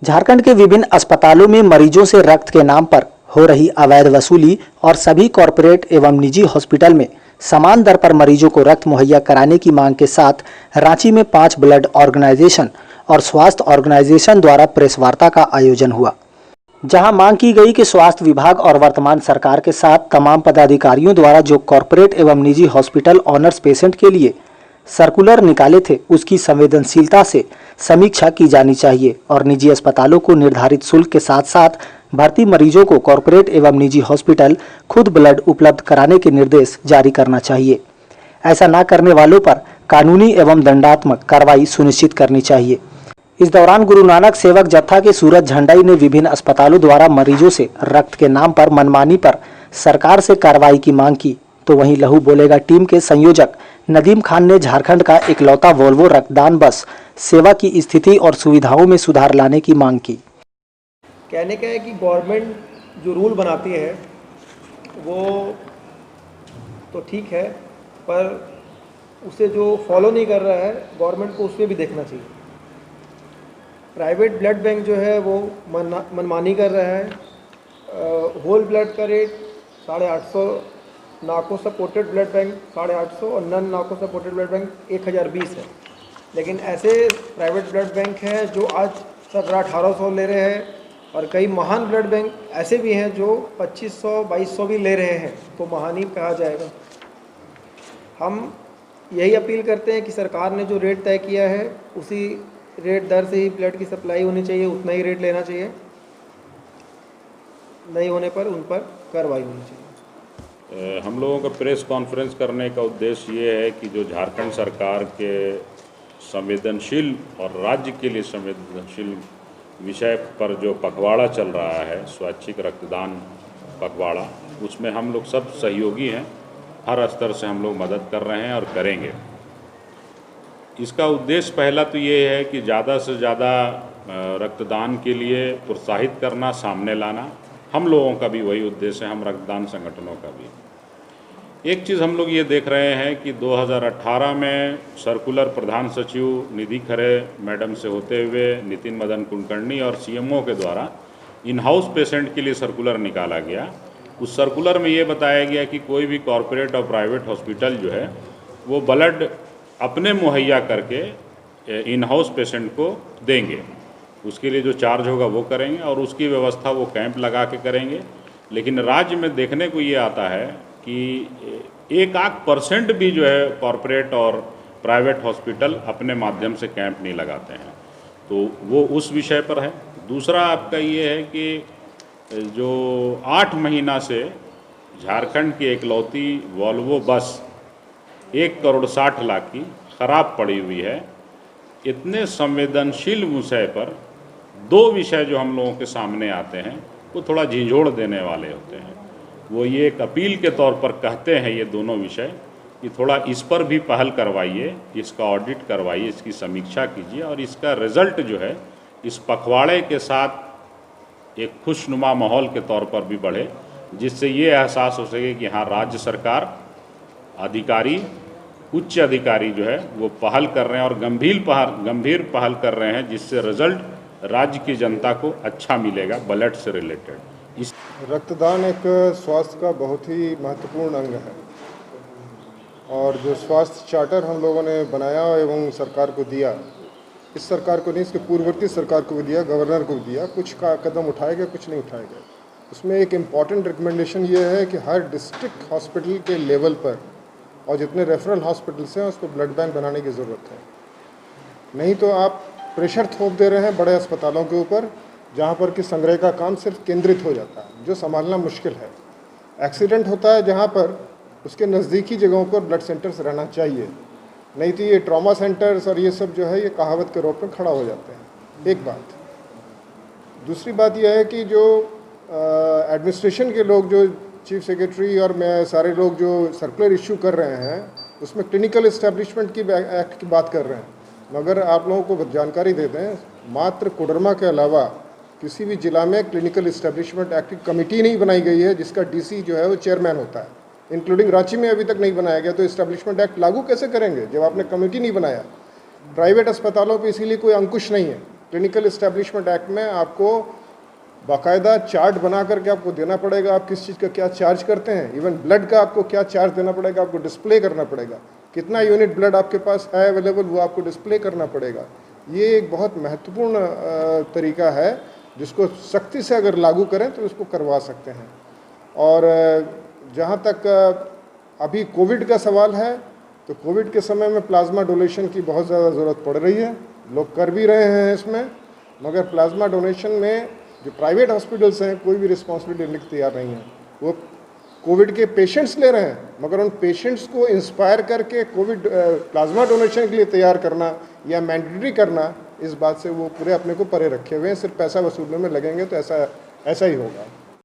झारखंड के विभिन्न अस्पतालों में मरीजों से रक्त के नाम पर हो रही अवैध वसूली और सभी कॉरपोरेट एवं निजी हॉस्पिटल में समान दर पर मरीजों को रक्त मुहैया कराने की मांग के साथ रांची में 5 ब्लड ऑर्गेनाइजेशन और स्वास्थ्य ऑर्गेनाइजेशन द्वारा प्रेस वार्ता का आयोजन हुआ, जहां मांग की गई कि स्वास्थ्य विभाग और वर्तमान सरकार के साथ तमाम पदाधिकारियों द्वारा जो कॉरपोरेट एवं निजी हॉस्पिटल ऑनर्स पेशेंट के लिए सर्कुलर निकाले थे उसकी संवेदनशीलता से समीक्षा की जानी चाहिए और निजी अस्पतालों को निर्धारित शुल्क के साथ साथ भर्ती मरीजों को कॉरपोरेट एवं निजी हॉस्पिटल खुद ब्लड उपलब्ध कराने के निर्देश जारी करना चाहिए। ऐसा न करने वालों पर कानूनी एवं दंडात्मक कार्रवाई सुनिश्चित करनी चाहिए। इस दौरान गुरु नानक सेवक जत्था के सूरज झंडाई ने विभिन्न अस्पतालों द्वारा मरीजों से रक्त के नाम पर मनमानी पर सरकार से कार्रवाई की मांग की, तो वहीं लहू बोलेगा टीम के संयोजक नदीम खान ने झारखंड का इकलौता वोल्वो रक्तदान बस सेवा की स्थिति और सुविधाओं में सुधार लाने की मांग की। कहने का है कि गवर्नमेंट जो रूल बनाती है वो तो ठीक है, पर उसे जो फॉलो नहीं कर रहा है गवर्नमेंट को उसमें भी देखना चाहिए। प्राइवेट ब्लड बैंक जो है वो मनमानी कर रहा है। होल ब्लड का रेट 850, नाको सपोर्टेड ब्लड बैंक 850 और नन नाको सपोर्टेड ब्लड बैंक 1020 है। लेकिन ऐसे प्राइवेट ब्लड बैंक हैं जो आज 1700-1800 ले रहे हैं और कई महान ब्लड बैंक ऐसे भी हैं जो 2500-2200 भी ले रहे हैं, तो महान ही कहा जाएगा। हम यही अपील करते हैं कि सरकार ने जो रेट तय किया है उसी रेट दर से ही ब्लड की सप्लाई होनी चाहिए, उतना ही रेट लेना चाहिए, नहीं होने पर उन पर कार्रवाई होनी चाहिए। हम लोगों का प्रेस कॉन्फ्रेंस करने का उद्देश्य ये है कि जो झारखंड सरकार के संवेदनशील और राज्य के लिए संवेदनशील विषय पर जो पखवाड़ा चल रहा है, स्वैच्छिक रक्तदान पखवाड़ा, उसमें हम लोग सब सहयोगी हैं। हर स्तर से हम लोग मदद कर रहे हैं और करेंगे। इसका उद्देश्य पहला तो ये है कि ज़्यादा से ज़्यादा रक्तदान के लिए प्रोत्साहित करना, सामने लाना। हम लोगों का भी वही उद्देश्य है, हम रक्तदान संगठनों का भी। एक चीज़ हम लोग ये देख रहे हैं कि 2018 में सर्कुलर प्रधान सचिव निधि खरे मैडम से होते हुए नितिन मदन कुलकर्णी और सीएमओ के द्वारा इन हाउस पेशेंट के लिए सर्कुलर निकाला गया। उस सर्कुलर में ये बताया गया कि कोई भी कॉरपोरेट और प्राइवेट हॉस्पिटल जो है वो ब्लड अपने मुहैया करके इन हाउस पेशेंट को देंगे। उसके लिए जो चार्ज होगा वो करेंगे और उसकी व्यवस्था वो कैंप लगा के करेंगे। लेकिन राज्य में देखने को ये आता है कि 1% भी जो है कॉरपोरेट और प्राइवेट हॉस्पिटल अपने माध्यम से कैंप नहीं लगाते हैं, तो वो उस विषय पर है। दूसरा आपका ये है कि जो 8 महीना से झारखंड की इकलौती वोल्वो बस 1,60,00,000 की ख़राब पड़ी हुई है। इतने संवेदनशील विषय पर 2 विषय जो हम लोगों के सामने आते हैं वो थोड़ा झिझोड़ देने वाले होते हैं। वो ये एक अपील के तौर पर कहते हैं ये दोनों विषय कि थोड़ा इस पर भी पहल करवाइए, इसका ऑडिट करवाइए, इसकी समीक्षा कीजिए और इसका रिज़ल्ट जो है इस पखवाड़े के साथ एक खुशनुमा माहौल के तौर पर भी बढ़े, जिससे ये एहसास हो सके कि हाँ, राज्य सरकार अधिकारी, उच्च अधिकारी जो है वो पहल कर रहे हैं और गंभीर पहल कर रहे हैं, जिससे रिजल्ट राज्य की जनता को अच्छा मिलेगा ब्लड से रिलेटेड। इस रक्तदान एक स्वास्थ्य का बहुत ही महत्वपूर्ण अंग है और जो स्वास्थ्य चार्टर हम लोगों ने बनाया एवं सरकार को दिया, इस सरकार को नहीं, इसके पूर्ववर्ती सरकार को भी दिया, गवर्नर को भी दिया, कुछ का कदम उठाए गए, कुछ नहीं उठाए गए। उसमें एक इम्पॉर्टेंट रिकमेंडेशन ये है कि हर डिस्ट्रिक्ट हॉस्पिटल के लेवल पर और जितने रेफरल हॉस्पिटल्स हैं उस पर ब्लड बैंक बनाने की ज़रूरत है। नहीं तो आप प्रेशर थोप दे रहे हैं बड़े अस्पतालों के ऊपर, जहाँ पर कि संग्रह का काम सिर्फ केंद्रित हो जाता है, जो संभालना मुश्किल है। एक्सीडेंट होता है जहाँ पर उसके नज़दीकी जगहों पर ब्लड सेंटर्स रहना चाहिए, नहीं तो ये ट्रॉमा सेंटर्स और ये सब जो है ये कहावत के रूप में खड़ा हो जाते हैं। एक बात। दूसरी बात यह है कि जो एडमिनिस्ट्रेशन के लोग, जो चीफ सेक्रेटरी और मैं सारे लोग जो सर्कुलर इशू कर रहे हैं, उसमें क्लिनिकल इस्टेब्लिशमेंट की एक्ट की बात कर रहे हैं। मगर आप लोगों को जानकारी दे दें, मात्र कोडरमा के अलावा किसी भी जिला में क्लिनिकल इस्टेब्लिशमेंट एक्ट की कमेटी नहीं बनाई गई है जिसका डीसी जो है वो चेयरमैन होता है। इंक्लूडिंग रांची में अभी तक नहीं बनाया गया, तो इस्टेब्लिशमेंट एक्ट लागू कैसे करेंगे जब आपने कमेटी नहीं बनाया। प्राइवेट अस्पतालों पे इसीलिए कोई अंकुश नहीं है, क्लिनिकल इस्टेब्लिशमेंट एक्ट में आपको बाकायदा चार्ट बना करके आपको देना पड़ेगा, आप किस चीज़ का क्या चार्ज करते हैं। इवन ब्लड का आपको क्या चार्ज देना पड़ेगा, आपको डिस्प्ले करना पड़ेगा, कितना यूनिट ब्लड आपके पास है अवेलेबल, वो आपको डिस्प्ले करना पड़ेगा। ये एक बहुत महत्वपूर्ण तरीका है जिसको सख्ती से अगर लागू करें तो इसको करवा सकते हैं। और जहाँ तक अभी कोविड का सवाल है, तो कोविड के समय में प्लाज्मा डोनेशन की बहुत ज़्यादा ज़रूरत पड़ रही है, लोग कर भी रहे हैं इसमें, मगर प्लाज्मा डोनेशन में जो प्राइवेट हॉस्पिटल्स हैं कोई भी रिस्पॉन्सिबिलिटी लेने तैयार नहीं है। वो कोविड के पेशेंट्स ले रहे हैं, मगर उन पेशेंट्स को इंस्पायर करके कोविड प्लाज्मा डोनेशन के लिए तैयार करना या मैंडेटरी करना, इस बात से वो पूरे अपने को परे रखे हुए हैं। सिर्फ पैसा वसूलने में लगेंगे तो ऐसा ही होगा।